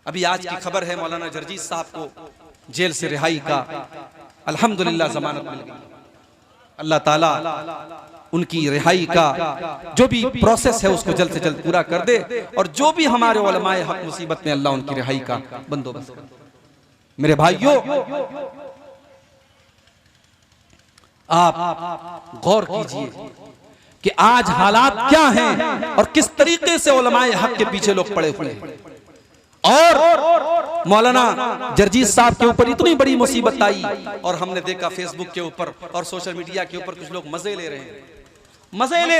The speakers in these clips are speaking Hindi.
अभी आज की खबर है मौलाना जर्जीस साहब को जेल से रिहाई का, अल्हम्दुलिल्लाह जमानत मिल गई। अल्लाह ताला उनकी रिहाई का जो भी प्रोसेस है उसको जल्द से जल्द पूरा कर दे, और जो भी हमारे उलमाए हक मुसीबत में अल्लाह उनकी रिहाई का बंदोबस्त कर दे। मेरे भाइयों, आप गौर कीजिए कि आज हालात क्या हैं और किस तरीके से उलमाए हक के पीछे लोग पड़े हुए हैं। और मौलाना जर्जीस साहब के ऊपर इतनी बड़ी मुसीबत आई और हमने देखा फेसबुक के ऊपर और सोशल मीडिया के ऊपर कुछ लोग मजे ले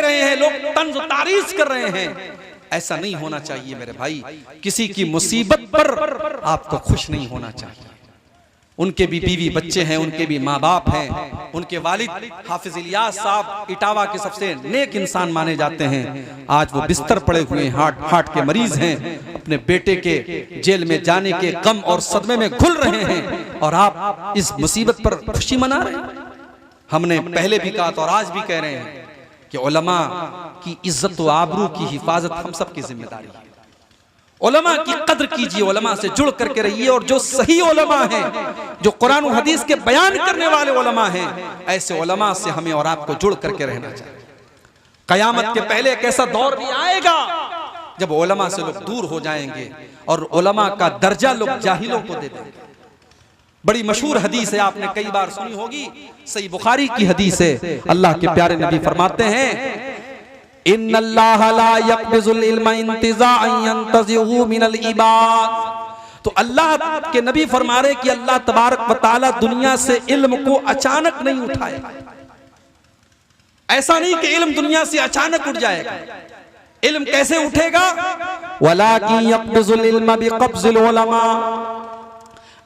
रहे हैं, लोग तंज तारीफ कर रहे हैं। ऐसा नहीं होना चाहिए मेरे भाई। किसी की मुसीबत पर आपको खुश नहीं होना चाहिए। उनके भी बीवी बच्चे हैं, उनके भी माँ बाप हैं। उनके वालिद हाफिज इलियास साहब इटावा के सबसे नेक इंसान माने जाते हैं। आज वो बिस्तर पड़े हुए हैं, हार्ट के मरीज हैं, अपने बेटे के जेल में जाने के गम और सदमे में घुल रहे हैं, और आप इस मुसीबत पर खुशी मना रहे हैं। हमने पहले भी कहा था और आज भी कह रहे हैं कि उलमा की इज्जत व आबरू की हिफाजत हम सब की जिम्मेदारी है। उलमा की कद्र कीजिए, उलमा से जुड़ करके रहिए, और जो सही उलमा हैं, जो कुरान और हदीस के बयान करने वाले उलमा हैं, ऐसे उलमा से हमें और आपको जुड़ करके रहना चाहिए। कयामत के पहले एक ऐसा दौर भी आएगा जब उलमा से लोग दूर हो जाएंगे और उलमा का दर्जा लोग जाहिलों को दे देंगे। बड़ी मशहूर हदीस है, आपने कई बार सुनी होगी, सही बुखारी की हदीस है। अल्लाह के प्यारे नबी फरमाते हैं, इन्नल्लाह ला यक़बिज़ुल इल्मा इंतिज़ाअन यंतज़िहु मिनल इबाद। तो अल्लाह के नबी फरमा रहे कि अल्लाह तबारक व तआला दुनिया से इल्म को अचानक नहीं उठाए। ऐसा नहीं कि इल्म दुनिया से अचानक उठ जाएगा। इल्म कैसे उठेगा? वलाकिन यक़बिज़ुल इल्मा बिक़ब्ज़िल उलमा।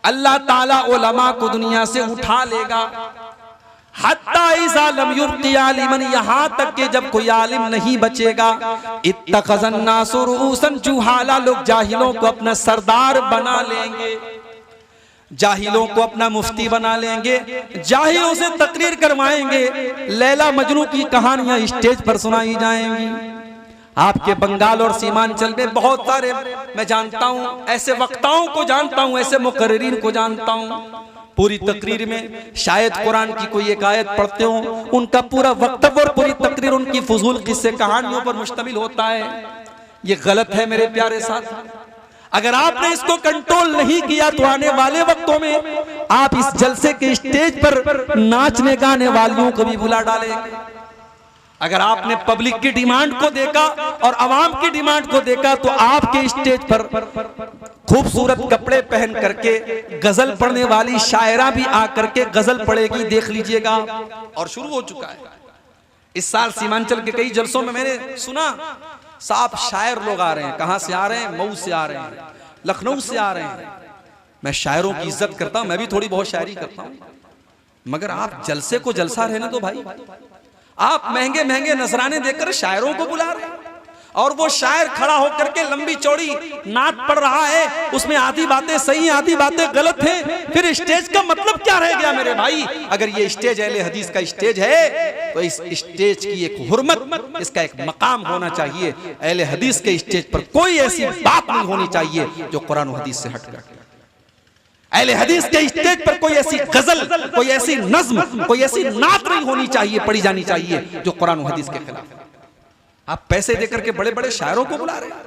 अल्लाह ताला उलमा को दुनिया से उठा लेगा। हत्ता इज़ा लम युब्क़ि आलिमन, यहाँ तक कि जब कोई आलिम नहीं बचेगा। इत्तख़ज़न नासु रुऊसन जुहाला, लोग जाहिलों को अपना सरदार बना लेंगे, जाहिलों को अपना मुफ्ती बना लेंगे, जाहिलों से तकरीर करवाएंगे, लैला मजनू की कहानियां स्टेज पर सुनाई जाएंगी। आपके बंगाल और सीमांचल में बहुत सारे मैं जानता हूं, ऐसे वक्ताओं को जानता हूं, ऐसे मुकर्रिरीन को जानता हूं, पूरी तकरीर में शायद कुरान की कोई एक आयत पढ़ते हो, उनका पूरा वक्तव्य और पूरी तकरीर उनकी फजूल किस्से कहानियों पर मुश्तमिल होता है। ये गलत है मेरे प्यारे साथ। अगर आपने इसको कंट्रोल नहीं किया तो आने वाले वक्तों में आप इस जलसे के स्टेज पर नाचने गाने वालियों को भी बुला डालेंगे। अगर आपने पब्लिक की डिमांड को देखा और आवाम की डिमांड को देखा तो आपके स्टेज पर खूबसूरत कपड़े पहन करके गजल पढ़ने वाली शायरा भी आकर के गजल पढ़ेगी, देख लीजिएगा। और शुरू हो चुका है। इस साल सीमांचल के कई जलसों में मैंने सुना, साफ शायर लोग आ रहे हैं। कहां से आ रहे हैं? मऊ से आ रहे हैं, लखनऊ से आ रहे हैं। मैं शायरों की इज्जत करता हूं, मैं भी थोड़ी बहुत शायरी करता हूं, मगर आप जलसे को जलसा रहने दो भाई। आप महंगे महंगे नजराने देकर शायरों को बुला रहे हैं, और वो शायर खड़ा होकर के लंबी चौड़ी नात पढ़ रहा है, उसमें आधी बातें सही आधी बातें गलत हैं। फिर स्टेज का मतलब क्या रह गया मेरे भाई? अगर ये स्टेज अहले हदीस का स्टेज है तो इस स्टेज की एक हुर्मत, इसका एक मकाम होना चाहिए। अहले हदीस के स्टेज पर कोई ऐसी बात नहीं होनी चाहिए जो कुरान और हदीस से हटकर। अहले हदीस के स्टेज पर कोई ऐसी गजल, कोई ऐसी नज्म, कोई ऐसी नात नहीं होनी चाहिए, पढ़ी जानी चाहिए जो कुरान और हदीस के खिलाफ है। आप पैसे देकर के बड़े बड़े शायरों को बुला रहे हैं।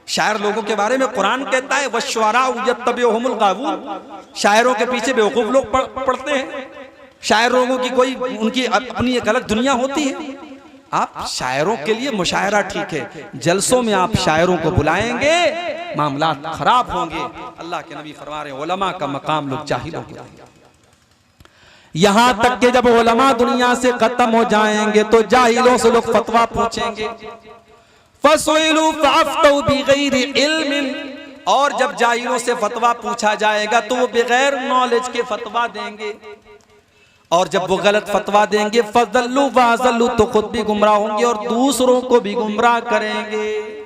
शायर लोगों के बारे में कुरान कहता है वश्शुअराउ यत्तबिउहुमुल गावून, शायरों के पीछे बेवकूफ लोग पढ़ते हैं। शायर लोगों की कोई उनकी अपनी एक अलग दुनिया होती है। आप शायरों के लिए मुशायरा ठीक है, जलसों में आप शायरों को बुलाएंगे मामला खराब होंगे। अल्लाह के नबी फरमा रहे हैं उलमा का मकाम लोग जाहिलों को देंगे। यहां तक कि जब उलमा दुनिया से खत्म हो जाएंगे तो जाहिलों से लोग फतवा पूछेंगे। फसुइलू फअफ्तौ बिगैरि इल्मिन, और जब जाहिलों से फतवा पूछा जाएगा तो वो बगैर नॉलेज के फतवा देंगे, और जब वो गलत फतवा देंगे फज़ल्लू वअज़ल्लू, तो खुद भी गुमराह होंगे और दूसरों को भी गुमराह करेंगे।